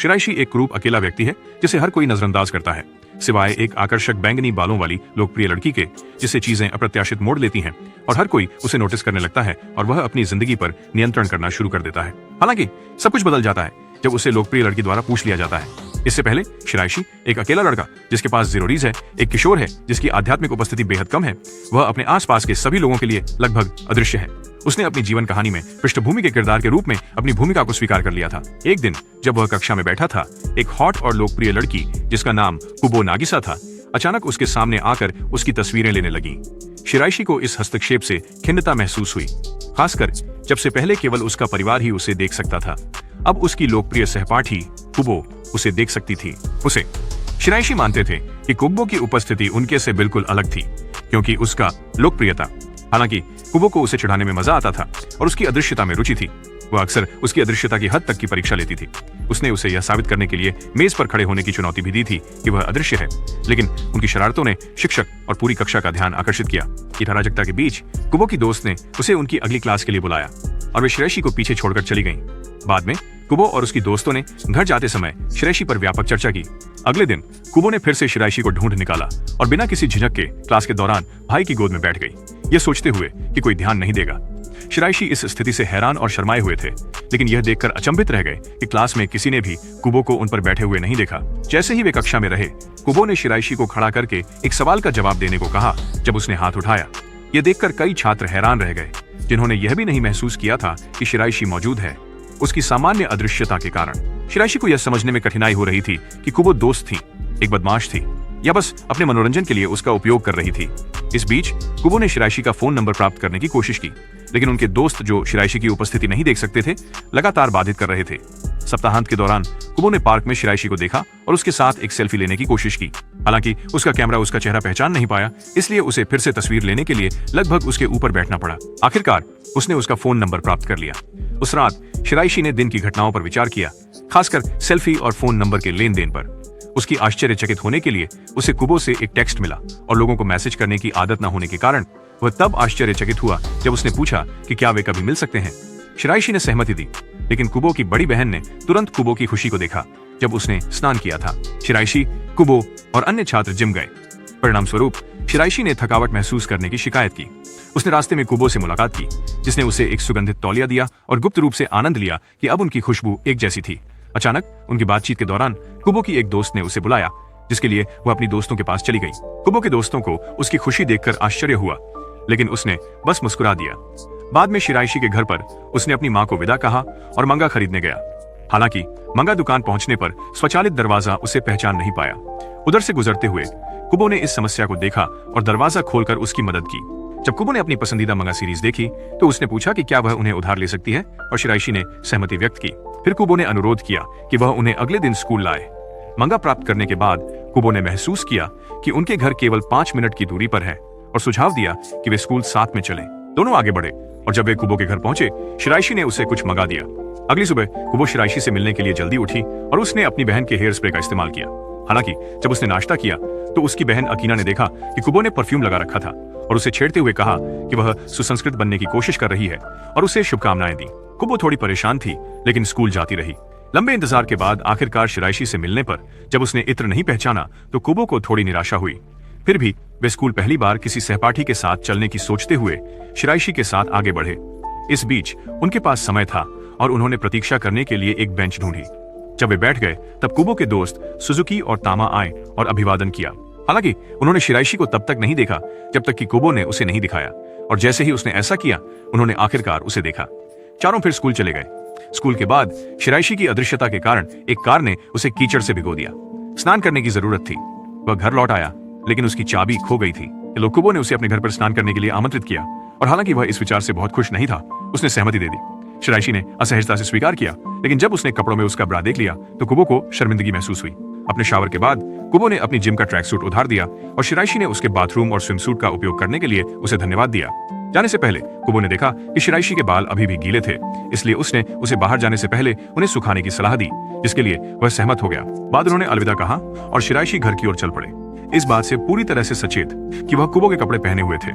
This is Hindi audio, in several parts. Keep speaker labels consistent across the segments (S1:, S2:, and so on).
S1: शिराइशी एक क्रूप अकेला व्यक्ति है जिसे हर कोई नजरअंदाज करता है, सिवाय एक आकर्षक बैंगनी बालों वाली लोकप्रिय लड़की के, जिससे चीजें अप्रत्याशित मोड़ लेती हैं और हर कोई उसे नोटिस करने लगता है और वह अपनी जिंदगी पर नियंत्रण करना शुरू कर देता है। हालांकि सब कुछ बदल जाता है जब उसे लोकप्रिय लड़की द्वारा पूछ लिया जाता है। इससे पहले शिराइशी एक अकेला लड़का जिसके पास ज़ीरोरीज है, एक किशोर है जिसकी आध्यात्मिक उपस्थिति बेहद कम है, वह अपने आसपास के सभी लोगों के लिए लगभग अदृश्य है। उसने अपनी जीवन कहानी में पृष्ठभूमि के किरदार के रूप में अपनी भूमिका को स्वीकार कर लिया था। एक दिन जब वह कक्षा में बैठा था, एक हॉट और लोकप्रिय लड़की जिसका नाम कुबो नागिसा था, अचानक उसके सामने आकर उसकी तस्वीरें लेने लगी। शिराइशी को इस हस्तक्षेप से खिन्नता महसूस हुई, खासकर जब से पहले केवल उसका परिवार ही उसे देख सकता था। अब उसकी लोकप्रिय सहपाठी कुबो उसे देख सकती थी। उसे शिराइशी मानते थे कि कुबो की उपस्थिति उनके से बिल्कुल अलग थी, क्योंकि उसका लोकप्रियता। हालांकि कुबो को उसे चिढ़ाने में मजा आता था और उसकी अदृश्यता में रुचि थी। वह अक्सर उसकी अदृश्यता की हद तक की परीक्षा लेती थी। उसने उसे यह साबित करने के लिए मेज पर खड़े होने की चुनौती भी दी थी कि वह अदृश्य है, लेकिन उनकी शरारतों ने शिक्षक और पूरी कक्षा का ध्यान आकर्षित किया। इस अराजकता के बीच कुबो की दोस्त ने उसे उनकी अगली क्लास के लिए बुलाया और वे शिराइशी को पीछे छोड़कर चली गईं। बाद में कुबो और उसकी दोस्तों ने घर जाते समय शिराइशी पर व्यापक चर्चा की। अगले दिन कुबो ने फिर से शिराइशी को ढूंढ निकाला और बिना किसी झिझक के क्लास के दौरान भाई की गोद में बैठ गई, ये सोचते हुए कि कोई ध्यान नहीं देगा। शिराइशी इस स्थिति से हैरान और शर्माए हुए थे, लेकिन यह देखकर अचंभित रह गए कि क्लास में किसी ने भी कुबो को उन पर बैठे हुए नहीं देखा। जैसे ही वे कक्षा में रहे, कुबो ने शिराइशी को खड़ा करके एक सवाल का जवाब देने को कहा। जब उसने हाथ उठाया, यह देखकर कई छात्र हैरान रह गए, जिन्होंने यह भी नहीं महसूस किया था कि शिराइशी मौजूद है। उसकी सामान्य अदृश्यता के कारण शिराइशी को यह समझने में कठिनाई हो रही थी कि कुबो दोस्त थी, एक बदमाश थी, या बस अपने मनोरंजन के लिए उसका उपयोग कर रही थी। इस बीच कुबो ने शिराइशी का फोन नंबर प्राप्त करने की कोशिश की, लेकिन उनके दोस्त जो शिराइशी की उपस्थिति नहीं देख सकते थे, लगातार बाधित कर रहे थे। सप्ताहांत के दौरान कुबो ने पार्क में शिराइशी को देखा और उसके साथ एक सेल्फी लेने की कोशिश की। हालांकि उसका कैमरा उसका चेहरा पहचान नहीं पाया, इसलिए उसे फिर से तस्वीर लेने के लिए लगभग उसके ऊपर बैठना पड़ा। आखिरकार उसने उसका फोन नंबर प्राप्त कर लिया। उस रात शिराइशी ने दिन की घटनाओं पर विचार किया, खासकर सेल्फी और फोन नंबर के लेन देन पर। उसकी आश्चर्यचकित होने के लिए उसे कुबो से एक टेक्स्ट मिला और लोगों को मैसेज करने की आदत न होने के कारण वह तब आश्चर्यचकित हुआ जब उसने पूछा कि क्या वे कभी मिल सकते हैं। शिराइशी ने सहमति दी, लेकिन कुबो की बड़ी बहन ने तुरंत कुबो की खुशी को देखा जब उसने स्नान किया था। शिराइशी, कुबो और अन्य छात्र जिम गए। परिणाम स्वरूप शिराइशी ने थकावट महसूस करने की शिकायत की। उसने रास्ते में कुबो से मुलाकात की, जिसने उसे एक सुगंधित तौलिया दिया और गुप्त रूप से आनंद लिया कि अब उनकी खुशबू एक जैसी थी। अचानक उनकी बातचीत के दौरान कुबो की एक दोस्त ने उसे बुलाया, जिसके लिए वह अपनी दोस्तों के पास चली गई। कुबो के दोस्तों को उसकी खुशी देखकर आश्चर्य हुआ, लेकिन उसने बस मुस्कुरा दिया। बाद में शिराइशी के घर पर उसने अपनी मां को विदा कहा और मंगा खरीदने गया। हालांकि मंगा दुकान पहुंचने पर स्वचालित दरवाजा उसे पहचान नहीं पाया। उधर से गुजरते हुए कुबो ने इस समस्या को देखा और दरवाजा खोलकर उसकी मदद की। जब कुबो ने अपनी पसंदीदा मंगा सीरीज देखी तो उसने पूछा कि क्या वह उन्हें उधार ले सकती है, और शिराइशी ने सहमति व्यक्त की। फिर कुबो ने अनुरोध किया कि वह उन्हें अगले दिन स्कूल लाए। मंगा प्राप्त करने के बाद कुबो ने महसूस किया कि उनके घर केवल 5 मिनट की दूरी पर है और सुझाव दिया कि वे स्कूल साथ में चलें। दोनों आगे बढ़े और जब वे कुबो के घर पहुंचे, शिराइशी ने उसे कुछ मंगा दिया। अगली सुबह कुबो शिराइशी से मिलने के लिए जल्दी उठी और उसने अपनी बहन के हेयर स्प्रे का इस्तेमाल किया। हालांकि जब उसने नाश्ता किया तो उसकी बहन अकीना ने देखा कि कुबो ने परफ्यूम लगा रखा था और उसे छेड़ते हुए कहा कि वह सुसंस्कृत बनने की कोशिश कर रही है और उसे शुभकामनाएं दी। कुबो थोड़ी परेशान थी, लेकिन स्कूल जाती रही। लंबे इंतजार के बाद आखिरकार शिराइशी से मिलने पर जब उसने इत्र नहीं पहचाना तो कुबो को थोड़ी निराशा हुई। फिर भी वे स्कूल पहली बार किसी सहपाठी के साथ चलने की सोचते हुए शिराइशी के साथ आगे बढ़े। इस बीच उनके पास समय था और उन्होंने प्रतीक्षा करने के लिए एक बेंच ढूंढी। जब वे बैठ गए तब कुबो के दोस्त सुजुकी और तामा आए और अभिवादन किया। हालांकि उन्होंने शिराइशी को तब तक नहीं देखा जब तक कि कुबो ने उसे नहीं दिखाया, और जैसे ही उसने ऐसा किया उन्होंने आखिरकार उसे देखा। चारों फिर स्कूल चले गए। स्कूल के बाद शिराइशी की अदृश्यता के कारण एक कार ने उसे कीचड़ से भिगो दिया। स्नान करने की जरूरत थी। वह घर लौट आया, लेकिन उसकी चाबी खो गई थी। कुबो ने उसे अपने घर पर स्नान करने के लिए आमंत्रित किया, और हालांकि वह इस विचार से बहुत खुश नहीं था, उसने सहमति दे दी। शिराइशी ने असहजता से स्वीकार किया, लेकिन जब उसने कपड़ों में उसका ब्रा देख लिया तो कुबो को शर्मिंदगी महसूस हुई। अपने शावर के बाद कुबो ने अपनी जिम का ट्रैक सूट उधार दिया और शिराइशी ने उसके बाथरूम और स्विम सूट का उपयोग करने के लिए उसे धन्यवाद दिया। जाने से पहले कुबो ने देखा कि शिराइशी के बाल अभी भी गीले थे, इसलिए उसने उसे बाहर जाने से पहले उन्हें सुखाने की सलाह दी, जिसके लिए वह सहमत हो गया। बाद उन्होंने अलविदा कहा और शिराइशी घर की ओर चल पड़े, इस बात से पूरी तरह से सचेत कि वह कुबो के कपड़े पहने हुए थे।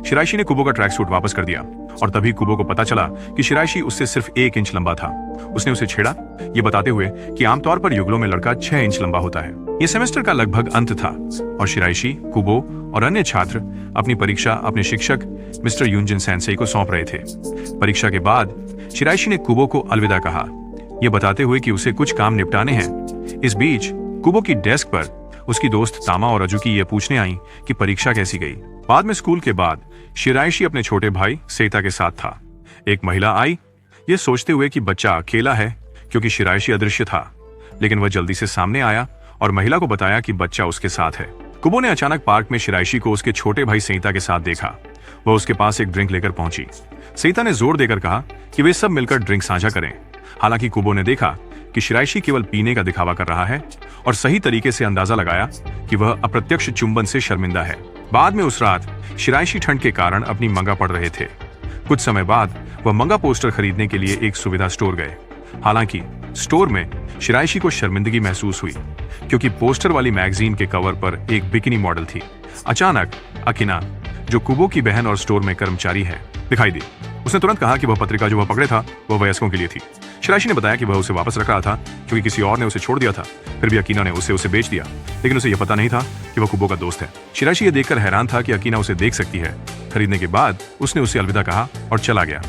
S1: शिराइशी ने कुबो का ट्रैक सूट वापस कर दिया और तभी कुबो को पता चला कि शिराइशी उससे सिर्फ 1 इंच लंबा था। उसने उसे छेड़ा, ये बताते हुए कि आमतौर पर युगलों में लड़का 6 इंच लंबा होता है। यह सेमेस्टर का लगभग अंत था और शिराइशी, कुबो और अन्य छात्र अपनी परीक्षा अपने शिक्षक मिस्टर यूनजिन सेंसेई को सौंप रहे थे। परीक्षा के बाद शिराइशी ने कुबो को अलविदा कहा, यह बताते हुए कि उसे कुछ काम निपटाने हैं। इस बीच कुबो की डेस्क पर उसकी दोस्त तामा और अजुकी ये पूछने आई कि परीक्षा कैसी गई। बाद में स्कूल के बाद शिराइशी अपने छोटे भाई सेता के साथ था। एक महिला आई, ये सोचते हुए कि बच्चा अकेला है क्योंकि शिराइशी अदृश्य था, लेकिन वह जल्दी से सामने आया और महिला को बताया कि बच्चा उसके साथ है। कुबो ने अचानक पार्क में शिराइशी को उसके छोटे भाई सेता के साथ देखा। वह उसके पास एक ड्रिंक लेकर पहुंची। सेता ने जोर देकर कहा कि वे सब मिलकर ड्रिंक साझा करें। हालांकि कुबो ने देखा कि शिराइशी केवल पीने का दिखावा कर रहा है और सही तरीके से अंदाजा लगाया कि वह अप्रत्यक्ष चुंबन से शर्मिंदा है। बाद में उस रात शिराइशी ठंड के कारण अपनी मंगा पढ़ रहे थे। कुछ समय बाद वह मंगा पोस्टर खरीदने के लिए एक सुविधा स्टोर गए। हालांकि स्टोर में शिराइशी को शर्मिंदगी महसूस हुई क्योंकि पोस्टर वाली मैगजीन के कवर पर एक बिकिनी मॉडल थी। अचानक अकीना, जो कुबो की बहन और स्टोर में कर्मचारी है, दिखाई दी। उसने तुरंत कहा कि वह पत्रिका जो वह पकड़े था वह वयस्कों के लिए थी। शिराइशी ने बताया कि वह उसे वापस रख रहा था क्योंकि किसी और ने उसे छोड़ दिया था। फिर भी अकीना ने उसे बेच दिया, लेकिन उसे यह पता नहीं था कि वह कुबो का दोस्त है। शिराइशी ये देखकर हैरान था कि अकीना उसे देख सकती है। खरीदने के बाद उसने उसे अलविदा कहा और चला गया।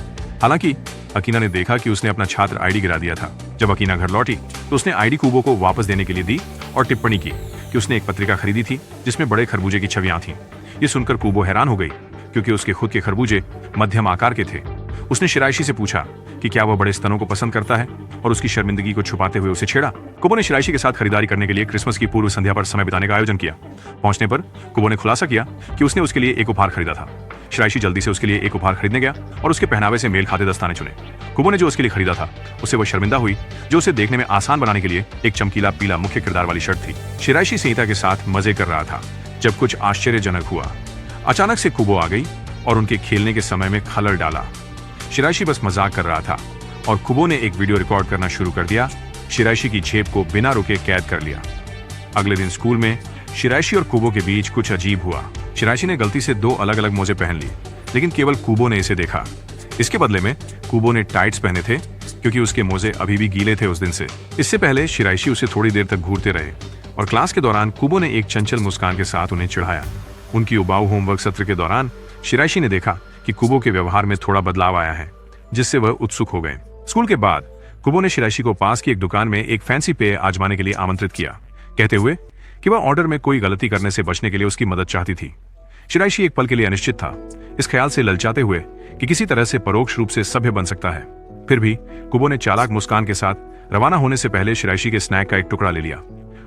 S1: हालांकि अकीना ने देखा कि उसने अपना छात्र आईडी गिरा दिया था। जब अकीना घर लौटी तो उसने आईडी कुबो को वापस देने के लिए दी और टिप्पणी की कि उसने एक पत्रिका खरीदी थी जिसमें बड़े खरबूजे की छवियां थीं। ये सुनकर कुबो हैरान हो गई क्योंकि उसके खुद के खरबूजे मध्यम आकार के थे। उसने शिराइशी से पूछा कि क्या वह बड़े स्तनों को पसंद करता है और उसकी शर्मिंदगी को छुपाते हुए उसे छेड़ा। कुबो ने शिराइशी के साथ खरीदारी करने के लिए क्रिसमस की पूर्व संध्या पर समय बिताने का आयोजन किया। पहुंचने पर कुबो ने खुलासा किया कि उसने उसके लिए एक उपहार खरीदा था। शिराइशी जल्दी से उसके लिए एक उपहार खरीदने गया और उसके पहनावे से मेल खाते दस्ताने चुने। कुबो ने जो उसके लिए खरीदा था उससे वह शर्मिंदा हुई, जो उसे देखने में आसान बनाने के लिए एक चमकीला पीला मुख्य किरदार वाली शर्ट थी। शिराइशी सीता के साथ मजे कर रहा था जब कुछ आश्चर्यजनक हुआ। अचानक से कुबो आ गई और उनके खेलने के समय में खलल डाला। शिराइशी बस मजाक कर रहा था और कुबो ने एक वीडियो रिकॉर्ड करना शुरू कर दिया। शिराइशी की जेब को बिना रुके कैद कर लिया। अगले दिन स्कूल में शिराइशी और कुबो के बीच कुछ अजीब हुआ। शिराइशी ने गलती से 2 अलग अलग मोजे पहन लिए, लेकिन केवल कुबो ने इसे देखा। इसके बदले में कुबो ने टाइट्स पहने थे क्योंकि उसके मोजे अभी भी गीले थे उस दिन से। इससे पहले शिराइशी उसे थोड़ी देर तक घूरते रहे और क्लास के दौरान कुबो ने एक चंचल मुस्कान के साथ उन्हें चिढ़ाया। उनकी उबाऊ होमवर्क सत्र के दौरान शिराइशी ने देखा कि कुबो के व्यवहार में थोड़ा बदलाव आया है, जिससे वह उत्सुक हो गए। स्कूल के बाद कुबो ने शिराइशी को पास की एक दुकान में एक फैंसी पेय आजमाने के लिए आमंत्रित किया, कहते हुए कि वह ऑर्डर में कोई गलती करने से बचने के लिए उसकी मदद चाहती थी। शिराइशी एक पल के लिए अनिश्चित था, इस ख्याल से ललचाते हुए कि किसी तरह से परोक्ष रूप से सभ्य बन सकता है। फिर भी कुबो ने चालाक मुस्कान के साथ रवाना होने से पहले शिराइशी के स्नैक का एक टुकड़ा ले लिया।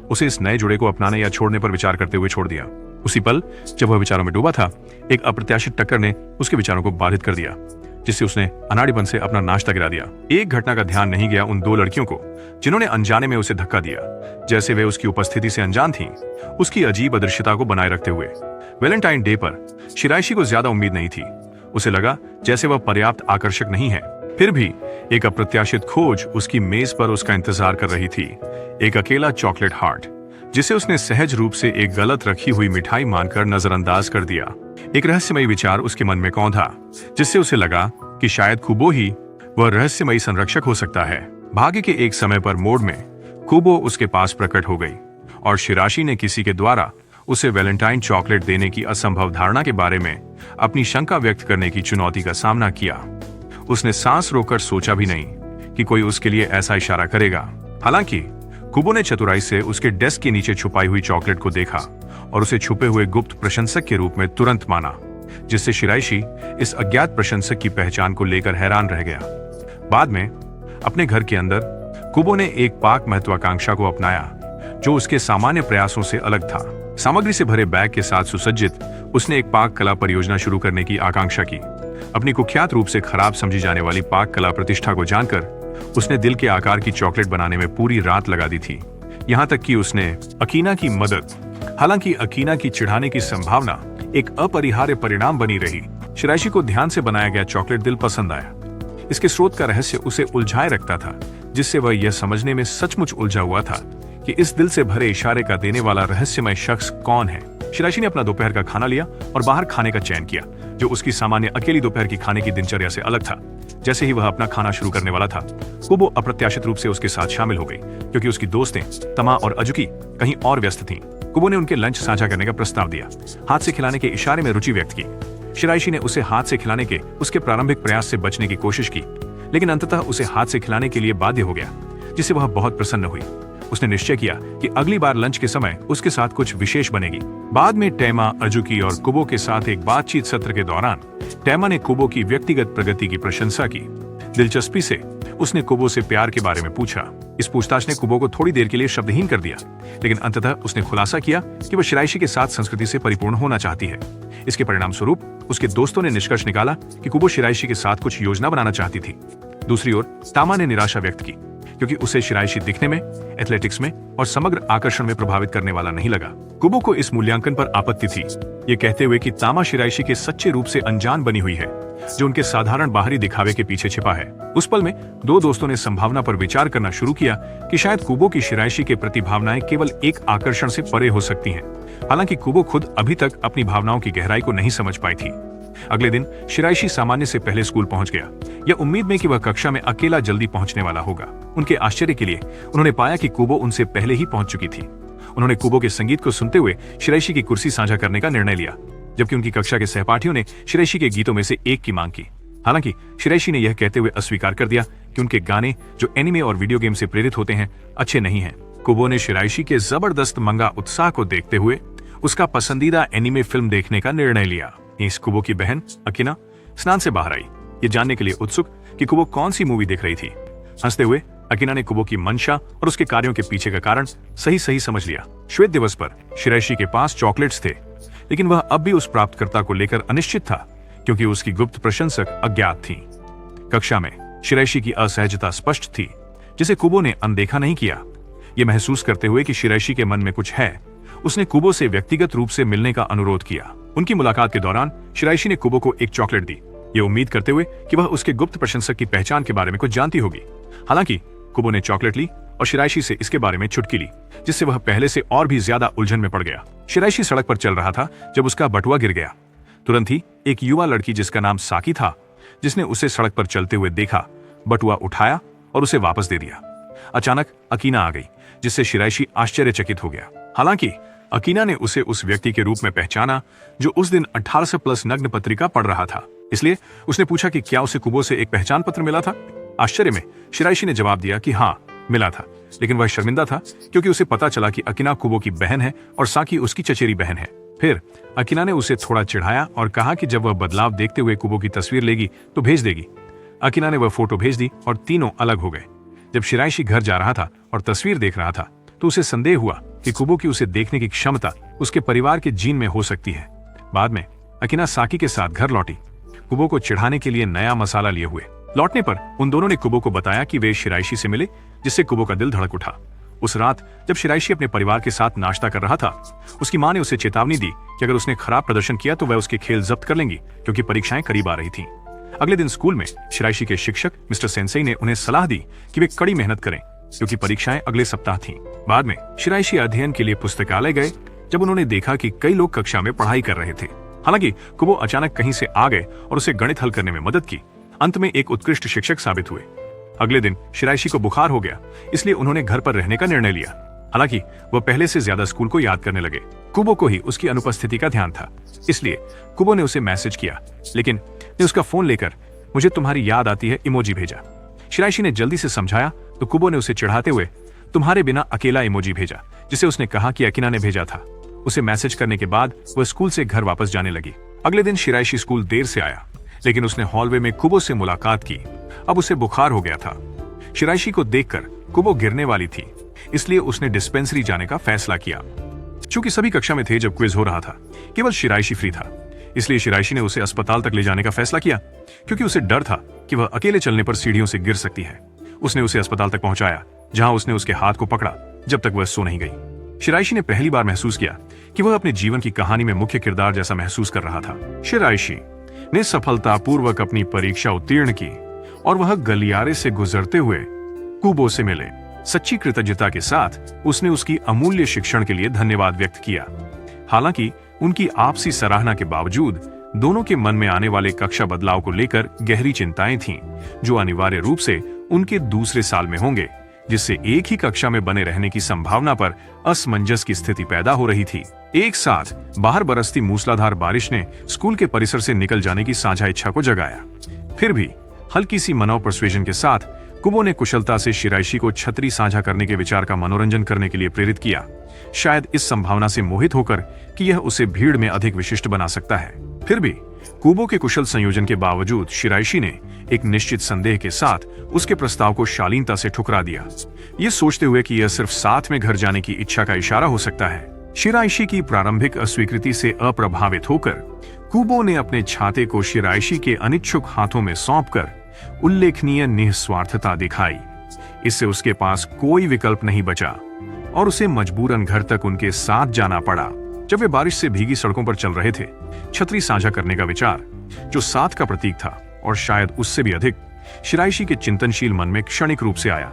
S1: उसे इस नए जुड़े को अपनाने या छोड़ने पर विचार करते हुए छोड़ दिया। उसी पल जब वह विचारों में डूबा था, एक अप्रत्याशित टक्कर ने उसके विचारों को बाधित कर दिया, जिससे उसने अनाड़ीपन से अपना नाश्ता गिरा दिया। एक घटना का ध्यान नहीं गया उन 2 लड़कियों को जिन्होंने अनजाने में उसे धक्का दिया, जैसे वे उसकी उपस्थिति से अनजान थीं, उसकी अजीब अदृश्यता को बनाए रखते हुए। वैलेंटाइन डे पर शिराइशी को ज्यादा उम्मीद नहीं थी। उसे लगा जैसे वह पर्याप्त आकर्षक नहीं है। फिर भी एक अप्रत्याशित खोज उसकी मेज पर उसका इंतजार कर रही थी, एक अकेला चॉकलेट हार्ट, जिसे उसने सहज रूप से एक गलत रखी हुई मिठाई मानकर नजरअंदाज कर दिया। एक रहस्यमयी विचार उसके मन में कौंधा, जिससे उसे लगा कि शायद कुबो ही वह रहस्यमयी संरक्षक हो सकता है। भाग्य के एक समय पर मोड़ में कुबो उसके पास प्रकट हो गई और शिराइशी ने किसी के द्वारा उसे वैलेंटाइन चॉकलेट देने की असंभव धारणा के बारे में अपनी शंका व्यक्त करने की चुनौती का सामना किया। उसने सांस रोककर सोचा भी नहीं कि कोई उसके लिए ऐसा इशारा करेगा। हालांकि कुबो ने चतुराई से उसके डेस्क के नीचे छुपाई हुई चॉकलेट को देखा और उसे छुपे हुए गुप्त प्रशंसक के रूप में तुरंत माना, जिससे शिराइशी इस अज्ञात प्रशंसक की पहचान को लेकर हैरान रह गया। बाद में अपने घर के अंदर कुबो ने एक पाक महत्वाकांक्षा को अपनाया जो उसके सामान्य प्रयासों से अलग था। सामग्री से भरे बैग के साथ सुसज्जित उसने एक पाक कला परियोजना शुरू करने की आकांक्षा की। अपनी कुख्यात रूप से खराब समझी जाने वाली पाक कला प्रतिष्ठा को जानकर उसने दिल के आकार की चॉकलेट बनाने में पूरी रात लगा दी थी, यहाँ तक कि उसने अकीना की मदद। हालांकि अकीना की चिढ़ाने की संभावना एक अपरिहार्य परिणाम बनी रही। शिराइशी को ध्यान से बनाया गया चॉकलेट दिल पसंद आया। इसके स्रोत का रहस्य उसे उलझाए रखता था, जिससे वह यह समझने में सचमुच उलझा हुआ था कि इस दिल से भरे इशारे का देने वाला रहस्यमय शख्स कौन है। शिराइशी ने अपना दोपहर का खाना लिया और बाहर खाने का चयन किया। जो उसकी सामान्य अकेली दोपहर की खाने की दिनचर्या से अलग था। जैसे ही वह अपना खाना शुरू करने वाला था, कुबो अप्रत्याशित रूप से उसके साथ शामिल हो गई, क्योंकि उसकी दोस्तें तमा और अजुकी कहीं और व्यस्त थीं। कुबो ने उनके लंच साझा करने का प्रस्ताव दिया, हाथ से खिलाने के इशारे में रुचि व्यक्त की। शिराइशी ने उसे हाथ से खिलाने के उसके प्रारंभिक प्रयास से बचने की कोशिश की, लेकिन अंततः उसे हाथ से खिलाने के लिए बाध्य हो गया, जिससे वह बहुत प्रसन्न हुई। उसने निश्चय किया कि अगली बार लंच के समय उसके साथ कुछ विशेष बनेगी। बाद में टैमा, अजुकी और कुबो के साथ एक बातचीत सत्र के दौरान टैमा ने कुबो की व्यक्तिगत प्रगति की प्रशंसा की। दिलचस्पी से उसने कुबो से प्यार के बारे में पूछा। इस पूछताछ ने कुबो को थोड़ी देर के लिए शब्दहीन कर दिया, लेकिन अंततः उसने खुलासा किया कि वह शिराइशी के साथ संस्कृति से परिपूर्ण होना चाहती है। इसके परिणाम स्वरूप उसके दोस्तों ने निष्कर्ष निकाला कि कुबो शिराइशी के साथ कुछ योजना बनाना चाहती थी। दूसरी ओर तामा ने निराशा व्यक्त की, क्योंकि उसे शिराइशी दिखने में, एथलेटिक्स में और समग्र आकर्षण में प्रभावित करने वाला नहीं लगा। कुबो को इस मूल्यांकन पर आपत्ति थी, ये कहते हुए कि तामा शिराइशी के सच्चे रूप से अनजान बनी हुई है, जो उनके साधारण बाहरी दिखावे के पीछे छिपा है। उस पल में दो दोस्तों ने संभावना पर विचार करना शुरू किया कि शायद कुबो की शिराइशी के प्रति भावनाएं केवल एक आकर्षण से परे हो सकती हैं। हालांकि कुबो खुद अभी तक अपनी भावनाओं की गहराई को नहीं समझ पाई थी। अगले दिन शिराइशी सामान्य से पहले स्कूल पहुंच गया, यह उम्मीद में कि वह कक्षा में अकेला जल्दी पहुंचने वाला होगा। उनके आश्चर्य के लिए उन्होंने पाया कि कुबो उनसे पहले ही पहुंच चुकी थी। उन्होंने कुबो के संगीत को सुनते हुए शिराइशी की कुर्सी साझा करने का निर्णय लिया, जबकि उनकी कक्षा के सहपाठियों ने शिराइशी के गीतों में से एक की मांग की। हालांकि शिराइशी ने यह कहते हुए अस्वीकार कर दिया कि उनके गाने, जो एनिमे और वीडियो गेम से प्रेरित होते हैं, अच्छे नहीं हैं। कुबो ने शिराइशी के जबरदस्त मंगा उत्साह को देखते हुए उसका पसंदीदा एनिमे फिल्म देखने का निर्णय लिया। इस कुबो की बहन अकिना स्नान से बाहर आई, ये जानने के लिए उत्सुक कि कुबो कौन सी मूवी देख रही थी। हंसते हुए अकिना ने कुबो की मंशा और उसके कार्यों के पीछे का कारण सही समझ लिया। श्वेत दिवस पर शिराइशी के पास चॉकलेट्स थे, लेकिन वह अब भी उस प्राप्तकर्ता को लेकर अनिश्चित था, क्योंकि उसकी गुप्त प्रशंसक अज्ञात थी। कक्षा में शिराइशी की असहजता स्पष्ट थी, जिसे कुबो ने अनदेखा नहीं किया। यह महसूस करते हुए कि शिराइशी के मन में कुछ है, उसने कुबो से व्यक्तिगत रूप से मिलने का अनुरोध किया। उनकी मुलाकात के दौरान शिराइशी ने कुबो को एक चॉकलेट दी, ये उम्मीद करते हुए कि वह उसके गुप्त प्रशंसक की पहचान के बारे में कुछ जानती होगी। हालांकि कुबो ने चॉकलेट ली और शिराइशी से इसके बारे में चुटकी ली, जिससे वह पहले से और भी ज्यादा उलझन में पड़ गया। शिराइशी सड़क पर चल रहा था जब उसका बटुआ गिर गया। तुरंत ही एक युवा लड़की जिसका नाम साकी था, जिसने उसे सड़क पर चलते हुए देखा, बटुआ उठाया और उसे वापस दे दिया। अचानक अकीना आ गई, जिससे शिराइशी आश्चर्यचकित हो गया। हालांकि अकीना ने उसे उस व्यक्ति के रूप में पहचाना जो उस दिन 18+ नग्न पत्रिका पढ़ रहा था, इसलिए उसने पूछा कि क्या उसे कुबो से एक पहचान पत्र मिला था। आश्चर्य में शिराइशी ने जवाब दिया कि हाँ, मिला था, लेकिन वह शर्मिंदा था क्योंकि उसे पता चला कि अकीना कुबो की बहन है और साकी उसकी चचेरी बहन है। फिर अकीना ने उसे थोड़ा चिढ़ाया और कहा कि जब वह बदलाव देखते हुए कुबो की तस्वीर लेगी तो भेज देगी। अकीना ने वह फोटो भेज दी और तीनों अलग हो गए। जब शिराइशी घर जा रहा था और तस्वीर देख रहा था, तो उसे संदेह हुआ कि कुबो की उसे देखने की क्षमता उसके परिवार के जीन में हो सकती है। बाद में अकीना साकी के साथ घर लौटी, कुबो को चिढ़ाने के लिए नया मसाला लिए हुए। लौटने पर उन दोनों ने कुबो को बताया कि वे शिराइशी से मिले, जिससे कुबो का दिल धड़क उठा। उस रात जब शिराइशी अपने परिवार के साथ नाश्ता कर रहा था, उसकी मां ने उसे चेतावनी दी कि अगर उसने खराब प्रदर्शन किया तो वह उसके खेल जब्त कर लेंगी, क्योंकि परीक्षाएं करीब आ रही थीं। अगले दिन स्कूल में शिराइशी के शिक्षक मिस्टर सेंसेई ने उन्हें सलाह दी कि वे कड़ी मेहनत करें, क्योंकि परीक्षाएं अगले सप्ताह थीं। बाद में शिराइशी अध्ययन के लिए पुस्तकालय गए, जब उन्होंने देखा कि कई लोग कक्षा में पढ़ाई कर रहे थे। हालांकि कुबो अचानक कहीं से आ गए और उसे गणित हल करने में मदद की। अंत में एक उत्कृष्ट शिक्षक साबित हुए। अगले दिन शिराइशी को बुखार हो गया, इसलिए उन्होंने घर पर रहने का निर्णय लिया। हालांकि वह पहले से ज्यादा स्कूल को याद करने लगे। कुबो को ही उसकी अनुपस्थिति का ध्यान था, इसलिए कुबो ने उसे मैसेज किया, लेकिन ने उसका फोन लेकर मुझे तुम्हारी याद आती है इमोजी भेजा। शिराइशी ने जल्दी से समझाया तो कुबो ने उसे चिढ़ाते हुए तुम्हारे बिना अकेला इमोजी भेजा, जिसे उसने कहा कि अकीना ने भेजा था। उसे मैसेज करने के बाद वह स्कूल से घर वापस जाने लगी। अगले दिन शिराइशी स्कूल देर से आया, लेकिन उसने हॉलवे में कुबो से मुलाकात की। अब उसे बुखार हो गया था। शिराइशी को देखकर कुबो गिरने वाली थी, इसलिए उसने डिस्पेंसरी जाने का फैसला किया। चूंकि सभी कक्षा में थे जब क्विज हो रहा था, केवल शिराइशी फ्री था, इसलिए शिराइशी ने उसे अस्पताल तक ले जाने का फैसला किया, क्योंकि उसे डर था कि वह अकेले चलने पर सीढ़ियों से गिर सकती है। उसने उसे अस्पताल तक पहुंचाया, जहां उसने उसके हाथ को पकड़ा जब तक वह सो नहीं गई। शिराइशी ने पहली बार महसूस किया कि वह अपने जीवन की कहानी में मुख्य किरदार जैसा महसूस कर रहा था। शिराइशी ने सफलतापूर्वक अपनी परीक्षा उत्तीर्ण की और वह गलियारे से गुजरते हुए कुबो से मिले। सच्ची कृतज्ञता के साथ उसने उसकी अमूल्य शिक्षण के लिए धन्यवाद व्यक्त किया। हालांकि उनकी आपसी सराहना के बावजूद दोनों के मन में आने वाले कक्षा बदलाव को लेकर गहरी चिंताएं थीं, जो अनिवार्य रूप से उनके दूसरे साल में होंगे, जिससे एक ही कक्षा में बने रहने की संभावना पर असमंजस की स्थिति पैदा हो रही थी। एक साथ बाहर बरसती मूसलाधार बारिश ने स्कूल के परिसर से निकल जाने की साझा इच्छा को जगाया। फिर भी हल्की सी मनोव परसुएजन के साथ कुबो ने कुशलता से शिराइशी को छतरी साझा करने के विचार का मनोरंजन करने के लिए प्रेरित किया, शायद इस संभावना से मोहित होकर कि यह उसे भीड़ में अधिक विशिष्ट बना सकता है। फिर भी कुबो के कुशल संयोजन के बावजूद शिराइशी ने एक निश्चित संदेह के साथ उसके प्रस्ताव को शालीनता से ठुकरा दिया, ये सोचते हुए कि यह सिर्फ साथ में घर जाने की इच्छा का इशारा हो सकता है। शिराइशी की प्रारंभिक अस्वीकृति से अप्रभावित होकर कुबो ने अपने छाते को शिराइशी के अनिच्छुक हाथों में सौंपकर उल्लेखनीय निस्वार्थता दिखाई। इससे उसके पास कोई विकल्प नहीं बचा और उसे मजबूरन घर तक उनके साथ जाना पड़ा। जब वे बारिश से भीगी सड़कों पर चल रहे थे, छतरी साझा करने का विचार, जो साथ का प्रतीक था और शायद उससे भी अधिक, शिराइशी के चिंतनशील मन में क्षणिक रूप से आया,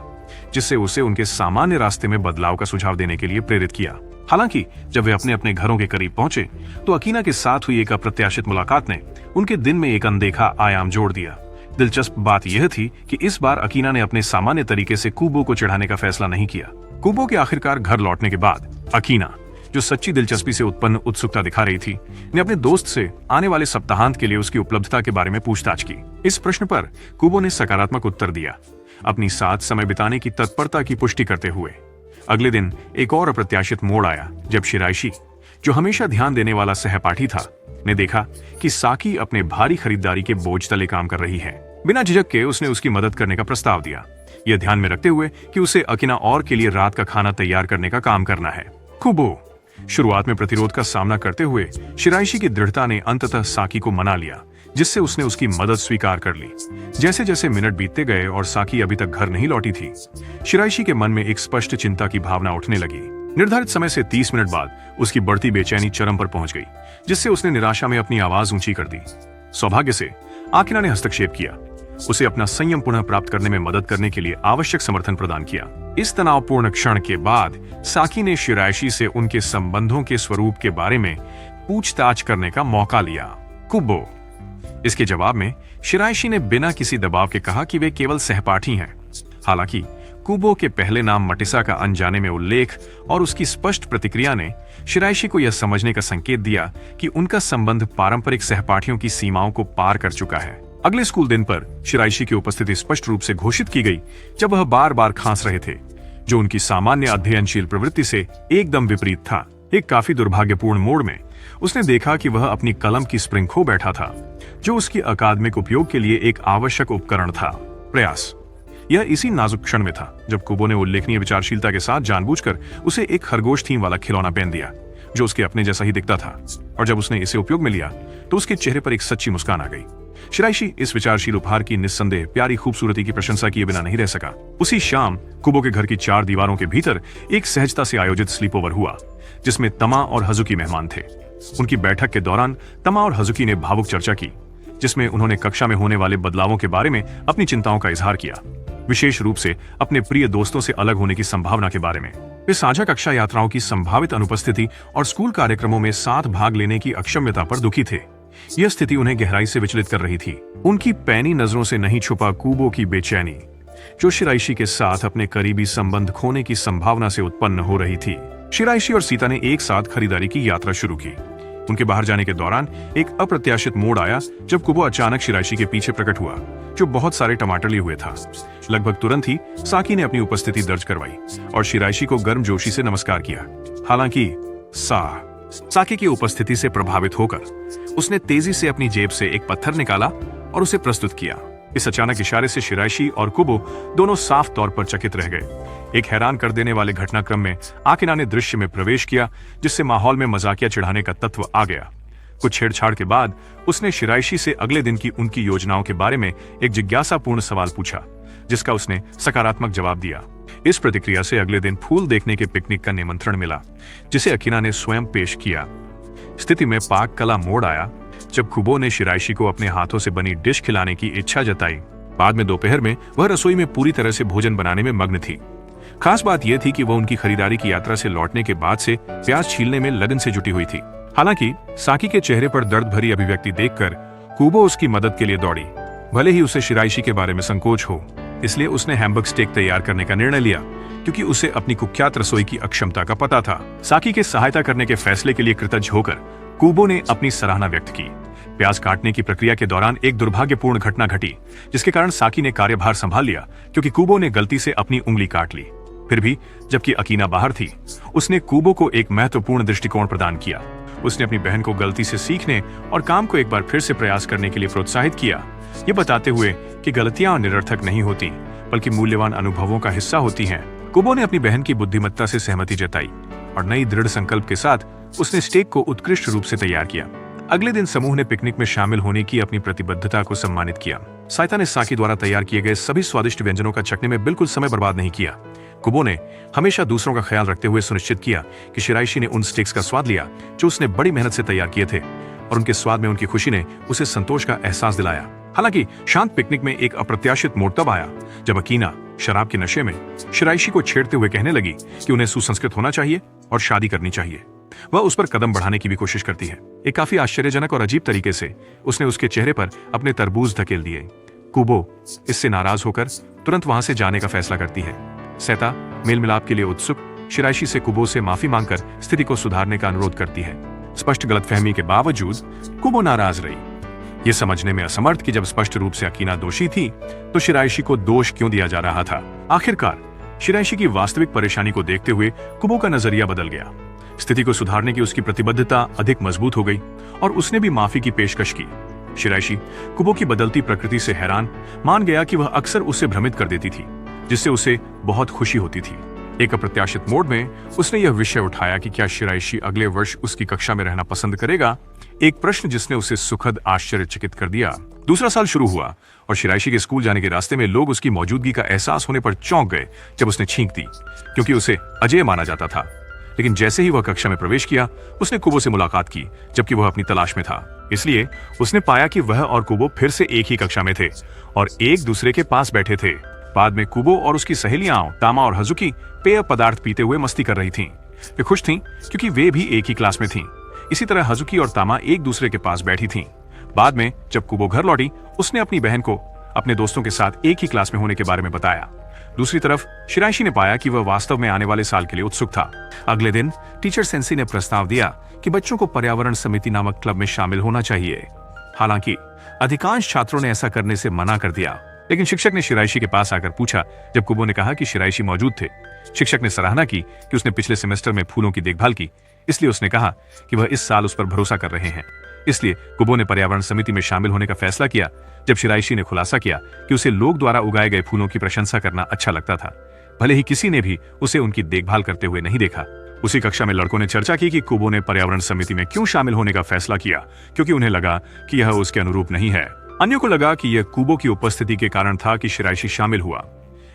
S1: जिससे उसे उनके सामान्य रास्ते में बदलाव का सुझाव देने के लिए प्रेरित किया। हालांकि जब वे अपने अपने घरों के करीब पहुंचे तो अकीना के साथ हुई एक अप्रत्याशित मुलाकात ने उनके दिन में एक अनदेखा आयाम जोड़ दिया। दिलचस्प बात यह थी कि इस बार अकीना ने अपने सामान्य तरीके से कुबो को चिढ़ाने का फैसला नहीं किया। कुबो के आखिरकार घर लौटने के बाद अकीना, जो सच्ची दिलचस्पी से उत्पन्न उत्सुकता दिखा रही थी, ने अपने दोस्त से आने वाले सप्ताहांत के लिए उसकी उपलब्धता के बारे में पूछताछ की। इस प्रश्न पर कुबो ने सकारात्मक उत्तर दिया, अपनी साथ समय बिताने की तत्परता की पुष्टि करते हुए। अगले दिन एक और अप्रत्याशित मोड़ आया जब शिराइशी, जो हमेशा ध्यान देने वाला सहपाठी था, ने देखा कि साकी अपने भारी खरीदारी के बोझ तले काम कर रही है। बिना झिझक के उसने उसकी मदद करने का प्रस्ताव दिया, यह ध्यान में रखते हुए कि उसे अकीना और के लिए रात का खाना तैयार करने का काम करना है। कुबो शुरुआत में प्रतिरोध का सामना करते हुए शिराइशी की दृढ़ता ने अंततः साकी को मना लिया, जिससे उसने उसकी मदद स्वीकार कर ली। जैसे जैसे मिनट बीतते गए और साकी अभी तक घर नहीं लौटी थी, शिराइशी के मन में एक स्पष्ट चिंता की भावना उठने लगी। निर्धारित समय से 30 मिनट बाद उसकी बढ़ती बेचैनी चरम पर पहुंच गई, जिससे उसने निराशा में अपनी आवाज ऊंची कर दी। सौभाग्य से आकिना ने हस्तक्षेप किया, उसे अपना संयम पुनः प्राप्त करने में मदद करने के लिए आवश्यक समर्थन प्रदान किया। इस तनावपूर्ण क्षण के बाद साकी ने शिराइशी से उनके संबंधों के स्वरूप के बारे में पूछताछ करने का मौका लिया। कुबो इसके जवाब में शिराइशी ने बिना किसी दबाव के कहा कि वे केवल सहपाठी हैं। हालांकि कुबो के पहले नाम मटिसा का अनजाने में उल्लेख और उसकी स्पष्ट प्रतिक्रिया ने शिराइशी को यह समझने का संकेत दिया कि उनका संबंध पारंपरिक सहपाठियों की सीमाओं को पार कर चुका है। अगले स्कूल दिन पर शिराइशी की उपस्थिति स्पष्ट रूप से घोषित की गई, जब वह बार बार खांस रहे थे, जो उनकी सामान्य अध्ययनशील प्रवृत्ति से एकदम विपरीत था। एक काफी दुर्भाग्यपूर्ण मोड़ में उसने देखा कि वह अपनी कलम की स्प्रिंग खो बैठा था, जो उसकी अकादमिक उपयोग के लिए एक आवश्यक उपकरण था। प्रयास यह इसी नाजुक क्षण में था जब कुबो ने उल्लेखनीय विचारशीलता के साथ जानबूझकर उसे एक खरगोश थीम वाला खिलौना पहन दिया, जो उसके अपने जैसा ही दिखता था। और जब उसने इसे उपयोग में लिया तो उसके चेहरे पर एक सच्ची मुस्कान आ गई। शिराइशी इस विचारशील उपहार की निस्संदेह प्यारी खूबसूरती की प्रशंसा किए बिना नहीं रह सका। उसी शाम कुबो के घर की 4 दीवारों के भीतर एक सहजता से आयोजित स्लीप ओवर हुआ, जिसमें तमा और हजुकी मेहमान थे। उनकी बैठक के दौरान तमा और हजुकी ने भावुक चर्चा की, जिसमें उन्होंने कक्षा में होने वाले बदलावों के बारे में अपनी चिंताओं का इजहार किया, विशेष रूप से अपने प्रिय दोस्तों से अलग होने की संभावना के बारे में। वे साझा कक्षा यात्राओं की संभावित अनुपस्थिति और स्कूल कार्यक्रमों में साथ भाग लेने की अक्षम्यता पर दुखी थे। यह स्थिति उन्हें गहराई से विचलित कर रही थी। उनकी पैनी नजरों से नहीं छुपा कुबो की बेचैनी, जो शिराइशी के साथ अपने करीबी संबंध खोने की संभावना से उत्पन्न हो रही थी। शिराइशी और सीता ने एक साथ खरीदारी की यात्रा शुरू की। उनके बाहर जाने के दौरान एक अप्रत्याशित मोड़ आया जब कुबो अचानक शिराइशी के पीछे प्रकट हुआ, जो बहुत सारे टमाटर लिए हुए था। लगभग तुरंत ही साकी ने अपनी उपस्थिति दर्ज करवाई और शिराइशी को गर्मजोशी से नमस्कार किया। हालांकि साकी की उपस्थिति से प्रभावित होकर उसने तेजी से अपनी जेब से एक पत्थर निकाला और उसे प्रस्तुत किया। इस अचानक इशारे से शिराइशी और कुबो दोनों साफ तौर पर चकित रह गए। एक हैरान कर देने वाले घटनाक्रम में आकिना ने दृश्य में प्रवेश किया, जिससे माहौल में मजाकिया चिढ़ाने का तत्व आ गया। कुछ छेड़छाड़ के बाद उसने शिराइशी से अगले दिन की उनकी योजनाओं के बारे में एक जिज्ञासापूर्ण सवाल पूछा, जिसका उसने सकारात्मक जवाब दिया। इस प्रतिक्रिया से अगले दिन फूल देखने के पिकनिक का निमंत्रण मिला, जिसे अकीना ने स्वयं पेश किया। स्थिति में पाक कला मोड़ आया जब कुबो ने शिराइशी को अपने हाथों से बनी डिश खिलाने की इच्छा जताई। बाद में दोपहर में वह रसोई में पूरी तरह से भोजन बनाने में मग्न थी। खास बात यह थी कि वह उनकी खरीदारी की यात्रा से लौटने के बाद से प्याज छीलने में लगन से जुटी हुई थी। हालांकि साकी के चेहरे पर दर्द भरी अभिव्यक्ति देखकर कुबो उसकी मदद के लिए दौड़ी। भले ही उसे शिराइशी के बारे में संकोच हो, इसलिए उसने हैमबर्ग स्टेक तैयार करने का निर्णय लिया, क्योंकि उसे अपनी कुख्यात रसोई की अक्षमता का पता था। साकी के सहायता करने के फैसले के लिए कृतज्ञ होकर कुबो ने अपनी सराहना व्यक्त की। प्याज काटने की प्रक्रिया के दौरान एक दुर्भाग्यपूर्ण घटना घटी, जिसके कारण साकी ने कार्यभार संभाल लिया, क्योंकि कुबो ने गलती से अपनी उंगली काट ली। फिर भी जबकि अकीना बाहर थी, उसने कुबो को एक महत्वपूर्ण दृष्टिकोण प्रदान किया। उसने अपनी बहन को गलती से सीखने और काम को एक बार फिर से प्रयास करने के लिए प्रोत्साहित किया, ये बताते हुए कि गलतियां निरर्थक नहीं होती, बल्कि मूल्यवान अनुभवों का हिस्सा होती हैं। कुबो ने अपनी बहन की बुद्धिमत्ता से सहमति जताई और नई दृढ़ संकल्प के साथ उसने स्टेक को उत्कृष्ट रूप से तैयार किया। अगले दिन समूह ने पिकनिक में शामिल होने की अपनी प्रतिबद्धता को सम्मानित किया। साइता ने साकी द्वारा तैयार किए गए सभी स्वादिष्ट व्यंजनों का चखने में बिल्कुल समय बर्बाद नहीं किया। कुबो ने हमेशा दूसरों का ख्याल रखते हुए सुनिश्चित किया कि शिराइशी ने उन स्टेक्स का स्वाद लिया जो उसने बड़ी मेहनत से तैयार किए थे, और उनके स्वाद में उनकी खुशी ने उसे संतोष का एहसास दिलाया। हालांकि शांत पिकनिक में एक अप्रत्याशित मोड़ तब आया जब अकीना शराब के नशे में शिराइशी को छेड़ते हुए कहने लगी कि उन्हें सुसंस्कृत होना चाहिए और शादी करनी चाहिए। वह उस पर कदम बढ़ाने की भी कोशिश करती है। एक काफी आश्चर्यजनक और अजीब तरीके से उसने उसके चेहरे पर अपने तरबूज धकेल दिए। कुबो इससे नाराज होकर तुरंत वहां से जाने का फैसला करती है। सैता मेल मिलाप के लिए उत्सुक शिराइशी से कुबो से माफी मांगकर स्थिति को सुधारने का अनुरोध करती है। स्पष्ट गलतफहमी के बावजूद कुबो नाराज रही, ये समझने में असमर्थ कि जब स्पष्ट रूप से अकीना दोषी थी तो शिराइशी को दोष क्यों दिया जा रहा था। आखिरकार शिराइशी की वास्तविक परेशानी को देखते हुए कुबो का नजरिया बदल गया। स्थिति को सुधारने की उसकी प्रतिबद्धता अधिक मजबूत हो गई और उसने भी माफी की पेशकश की। शिराइशी कुबो की बदलती प्रकृति से हैरान मान गया कि वह अक्सर उसे भ्रमित कर देती थी, जिससे उसे बहुत खुशी होती थी। एक अप्रत्याशित मोड़ में उसने यह विषय उठाया कि क्या शिराइशी अगले वर्ष उसकी कक्षा में रहना पसंद करेगा, एक प्रश्न जिसने उसे सुखद आश्चर्यचकित कर दिया। दूसरा साल शुरू हुआ और शिराइशी के स्कूल जाने के रास्ते में लोग उसकी मौजूदगी का एहसास होने पर चौंक गए जब उसने छींक दी, क्योंकि उसे अजेय माना जाता था। लेकिन जैसे ही वह कक्षा में प्रवेश किया, उसने कुबो से मुलाकात की, जबकि वह अपनी तलाश में था। इसलिए उसने पाया कि वह और कुबो फिर से एक ही कक्षा में थे और एक दूसरे के पास बैठे थे। बाद में कुबो और उसकी सहेलियां तामा और हजुकी पेय पदार्थ पीते हुए मस्ती कर रही थीं। वे खुश थीं क्योंकि वे भी एक ही क्लास में थीं। इसी तरह हजुकी और तामा एक दूसरे के पास बैठी थीं। बाद में जब कुबो घर लौटी, उसने अपनी बहन को अपने दोस्तों के साथ एक ही क्लास में होने के बारे में बताया। दूसरी तरफ शिराइशी ने पाया कि वह वास्तव में आने वाले साल के लिए उत्सुक था। अगले दिन टीचर सेंसी ने प्रस्ताव दिया कि बच्चों को पर्यावरण समिति नामक क्लब में शामिल होना चाहिए। हालांकि अधिकांश छात्रों ने ऐसा करने से मना कर दिया, लेकिन शिक्षक ने शिराइशी के पास आकर पूछा। जब कुबो ने कहा कि शिराइशी मौजूद थे, शिक्षक ने सराहना की कि उसने पिछले सेमेस्टर में फूलों की देखभाल की, इसलिए उसने कहा कि वह इस साल उस पर भरोसा कर रहे हैं। इसलिए कुबो ने पर्यावरण समिति में शामिल होने का फैसला किया। जब शिराइशी ने खुलासा किया कि उसे लोग द्वारा उगाए गए फूलों की प्रशंसा करना अच्छा लगता था, भले ही किसी ने भी उसे उनकी देखभाल करते हुए नहीं देखा। उसी कक्षा में लड़कों ने चर्चा की कि कुबो ने पर्यावरण समिति में क्यों शामिल होने का फैसला किया, क्योंकि उन्हें लगा कि यह उसके अनुरूप नहीं है। अन्यों को लगा कि यह कुबो की उपस्थिति के कारण था कि शिराइशी शामिल हुआ।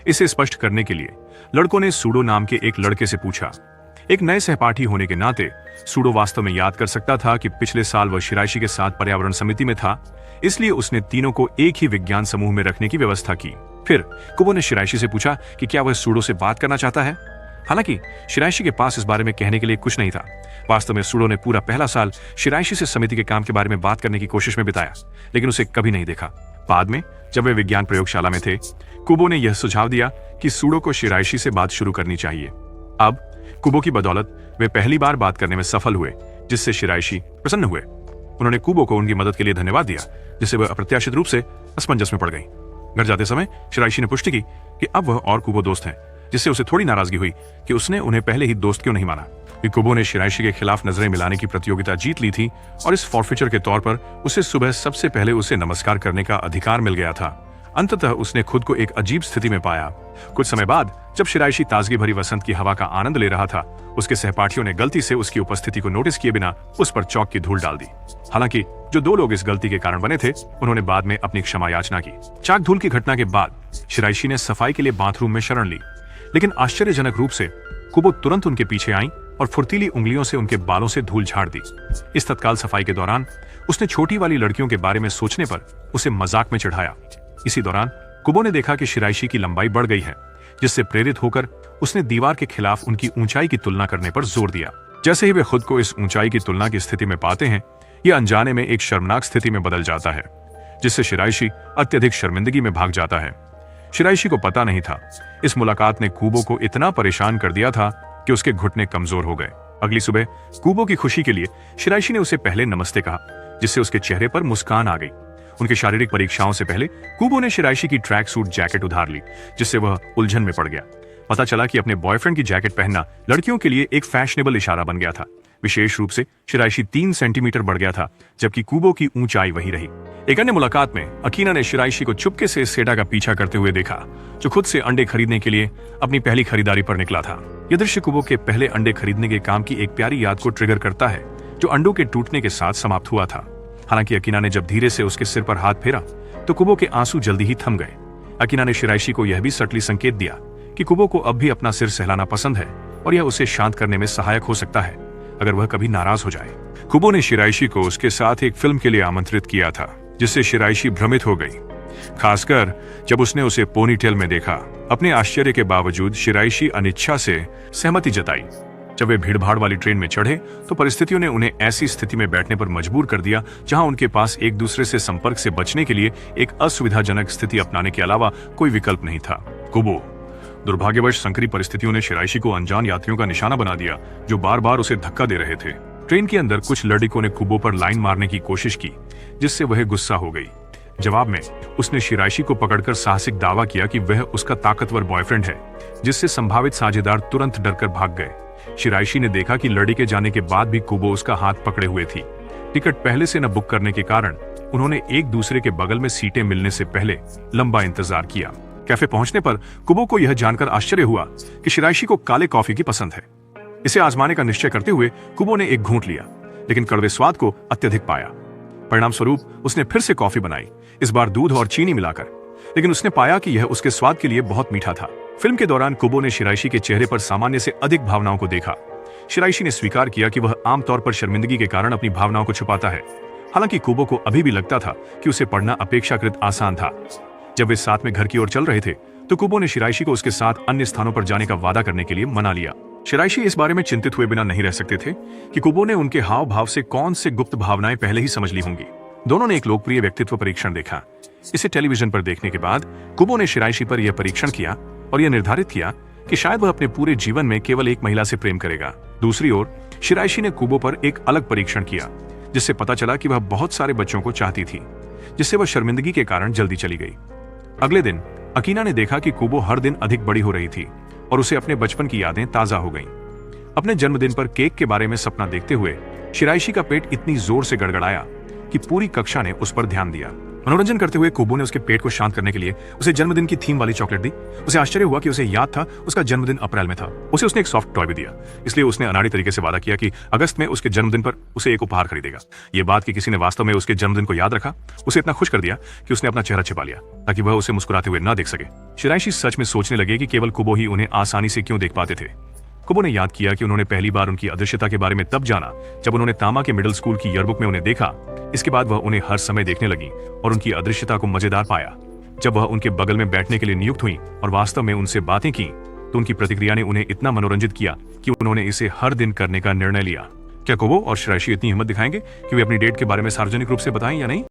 S1: इसे स्पष्ट करने के लिए लड़कों ने सूडो नाम के एक लड़के से पूछा। एक नए सहपाठी होने के नाते सूडो वास्तव में याद कर सकता था कि पिछले साल वह शिराइशी के साथ पर्यावरण समिति में था, इसलिए उसने तीनों को एक ही विज्ञान समूह में रखने की व्यवस्था की। फिर कुबो ने शिराइशी से पूछा कि क्या वह सूडो से बात करना चाहता है। हालांकि शिराइशी के पास इस बारे में कहने के लिए कुछ नहीं था। वास्तव में सूडो ने पूरा पहला साल शिराइशी से समिति के काम के बारे में बात करने की कोशिश में बिताया, लेकिन उसे कभी नहीं देखा। बाद में जब वे विज्ञान प्रयोगशाला में थे, कुबो ने यह सुझाव दिया कि सूडो को शिराइशी से बात शुरू करनी चाहिए। अब कुबो की बदौलत वे पहली बार बात करने में सफल हुए, जिससे शिराइशी प्रसन्न हुए। उन्होंने कुबो को उनकी मदद के लिए धन्यवाद दिया, जिससे वह अप्रत्याशित रूप से असमंजस में पड़ गई। घर जाते समय शिराइशी ने पुष्टि की कि अब वह और कुबो दोस्त हैं, जिससे उसे थोड़ी नाराजगी हुई कि उसने उन्हें पहले ही दोस्त क्यों नहीं माना। कुबो ने शिराइशी के खिलाफ नजरें मिलाने की प्रतियोगिता जीत ली थी और इस फॉरफिचर के तौर पर उसे सुबह सबसे पहले उसे नमस्कार करने का अधिकार मिल गया था। अंततः उसने खुद को एक अजीब स्थिति में पाया। कुछ समय बाद जब शिराइशी ताजगी भरी वसंत की हवा का आनंद ले रहा था, उसके सहपाठियों ने गलती से उसकी उपस्थिति को नोटिस किए बिना उस पर चौक की धूल डाल दी। हालांकि जो दो लोग इस गलती के कारण बने थे, उन्होंने बाद में अपनी क्षमा याचना की। चाक धूल की घटना के बाद शिराइशी ने सफाई के लिए बाथरूम में शरण ली, लेकिन आश्चर्यजनक रूप से कुबो तुरंत उनके पीछे आई और फुर्तीली उंगलियों से उनके बालों से धूल झाड़ दी। इस तत्काल सफाई के दौरान उसने छोटी वाली लड़कियों के बारे में सोचने पर उसे मजाक में चिढ़ाया। इसी दौरान कुबो ने देखा कि शिराइशी की लंबाई बढ़ गई है, जिससे प्रेरित होकर उसने दीवार के खिलाफ उनकी ऊंचाई की तुलना करने पर जोर दिया। जैसे ही वे खुद को इस ऊंचाई की तुलना की स्थिति में पाते हैं, यह अनजाने में एक शर्मनाक स्थिति में बदल जाता है, जिससे शिराइशी अत्यधिक शर्मिंदगी में भाग जाता है। शिराइशी को पता नहीं था, इस मुलाकात ने कूबो को इतना परेशान कर दिया था कि उसके घुटने कमजोर हो गए। अगली सुबह कूबो की खुशी के लिए शिराइशी ने उसे पहले नमस्ते कहा, जिससे उसके चेहरे पर मुस्कान आ गई। उनकी शारीरिक परीक्षाओं से पहले कूबो ने शिराइशी की ट्रैक सूट जैकेट उधार ली, जिससे वह उलझन में पड़ गया। पता चला कि अपने बॉयफ्रेंड की जैकेट पहनना लड़कियों के लिए एक फैशनेबल इशारा बन गया था। विशेष रूप से शिराइशी 3 सेंटीमीटर बढ़ गया था, जबकि कूबो की ऊंचाई वही रही। एक अन्य मुलाकात में अकीना ने शिराइशी को चुपके से सेटा का पीछा करते हुए देखा, जो खुद से अंडे खरीदने के लिए अपनी पहली खरीदारी पर निकला था। यह दृश्य कूबो के पहले अंडे खरीदने के काम की एक प्यारी याद को ट्रिगर करता है, जो अंडों के टूटने के साथ समाप्त हुआ था। हालांकि अकीना ने जब धीरे से उसके सिर पर हाथ फेरा तो कूबो के आंसू जल्दी ही थम गए। अकीना ने शिराइशी को यह भी सटली संकेत दिया कि कूबो को अब भी अपना सिर सहलाना पसंद है और यह उसे शांत करने में सहायक हो सकता है अगर वह कभी नाराज हो जाए। कूबो ने शिराइशी को उसके साथ एक फिल्म के लिए आमंत्रित किया था, जिससे शिराइशी भ्रमित हो गई, खासकर जब उसने उसे पोनीटेल में देखा। अपने आश्चर्य के बावजूद शिराइशी अनिच्छा से सहमति जताई। जब वे भीड़भाड़ वाली ट्रेन में चढ़े तो परिस्थितियों ने उन्हें ऐसी स्थिति में बैठने पर मजबूर कर दिया जहां उनके पास एक दूसरे से संपर्क से बचने के लिए एक असुविधाजनक स्थिति अपनाने के अलावा कोई विकल्प नहीं था। कूबो दुर्भाग्यवश संकरी परिस्थितियों ने शिराइशी को अनजान यात्रियों का निशाना बना दिया, जो बार बार उसे धक्का दे रहे थे। ट्रेन के अंदर कुछ लड़कों ने कूबो पर लाइन मारने की कोशिश की, जिससे वह गुस्सा हो गई। जवाब में उसने शिराइशी को पकड़कर साहसिक दावा किया कि वह उसका ताकतवर बॉयफ्रेंड है, जिससे संभावित साझेदार तुरंत डरकर भाग गए। शिराइशी ने देखा कि लड़के के जाने के बाद भी कूबो उसका हाथ पकड़े हुए थी। टिकट पहले से न बुक करने के कारण उन्होंने एक दूसरे के बगल में सीटें मिलने से पहले लंबा इंतजार किया। कैफे पहुंचने पर कूबो को यह जानकर आश्चर्य हुआ कि शिराइशी को काले कॉफी की पसंद है। इसे आजमाने का निश्चय करते हुए कूबो ने एक घूंट लिया, लेकिन कड़वे स्वाद को अत्यधिक पाया। परिणाम स्वरूप उसने फिर से कॉफी बनाई, इस बार दूध और चीनी मिलाकर, लेकिन उसने पाया कि यह उसके स्वाद के लिए बहुत मीठा था। फिल्म के दौरान कूबो ने शिराइशी के चेहरे पर सामान्य से अधिक भावनाओं को देखा। शिराइशी ने स्वीकार किया कि वह आमतौर पर शर्मिंदगी के कारण अपनी भावनाओं को छुपाता है। हालांकि कूबो को अभी भी लगता था कि उसे पढ़ना अपेक्षाकृत आसान था। जब वे साथ में घर की ओर चल रहे थे तो कूबो ने शिराइशी को उसके साथ अन्य स्थानों पर जाने का वादा करने के लिए मना लिया। शिराइशी इस बारे में चिंतित हुए बिना नहीं रह सकते थे कि कूबो ने उनके हाव भाव से कौन से गुप्त भावनाएं पहले ही समझ ली होंगी। दोनों ने एक लोकप्रिय व्यक्तित्व परीक्षण देखा। इसे टेलीविजन पर देखने के बाद कूबो ने शिराइशी पर यह परीक्षण किया और यह निर्धारित किया कि शायद वह अपने पूरे जीवन में केवल एक महिला से प्रेम करेगा। दूसरी ओर शिराइशी ने कूबो पर एक अलग परीक्षण किया, जिससे पता चला कि वह बहुत सारे बच्चों को चाहती थी, जिससे वह शर्मिंदगी के कारण जल्दी चली गई। अगले दिन अकीना ने देखा कि कूबो हर दिन अधिक बड़ी हो रही थी और उसे अपने बचपन की यादें ताजा हो गईं। अपने जन्मदिन पर केक के बारे में सपना देखते हुए शिराइशी का पेट इतनी जोर से गड़गड़ाया कि पूरी कक्षा ने उस पर ध्यान दिया। मनोरंजन करते हुए कूबो ने उसके पेट को शांत करने के लिए उसे जन्मदिन की थीम वाली चॉकलेट दी। उसे आश्चर्य हुआ कि उसे याद था उसका जन्मदिन अप्रैल में था। उसने एक सॉफ्ट टॉय भी दिया, इसलिए उसने अनाड़ी तरीके से वादा किया कि अगस्त में उसके जन्मदिन पर उसे एक उपहार खरीदेगा। ये बात कि किसी ने वास्तव में उसके जन्मदिन को याद रखा उसे इतना खुश कर दिया कि उसने अपना चेहरा छिपा लिया ताकि वह उसे मुस्कुराते हुए न देख सके। शिराइशी सच में सोचने लगे कि केवल कूबो ही उन्हें आसानी से क्यों देख पाते थे। कूबो ने याद किया कि उन्होंने पहली बार उनकी अदृश्यता के बारे में तब जाना जब उन्होंने तामा के मिडिल स्कूल की ईयरबुक में उन्हें देखा। इसके बाद वह उन्हें हर समय देखने लगी और उनकी अदृश्यता को मजेदार पाया। जब वह उनके बगल में बैठने के लिए नियुक्त हुई और वास्तव में उनसे बातें की तो उनकी प्रतिक्रिया ने उन्हें इतना मनोरंजित किया कि उन्होंने इसे हर दिन करने का निर्णय लिया। क्या कूबो और शिराइशी इतनी हिम्मत दिखाएंगे कि वे अपनी डेट के बारे में सार्वजनिक रूप से बताएं या नहीं?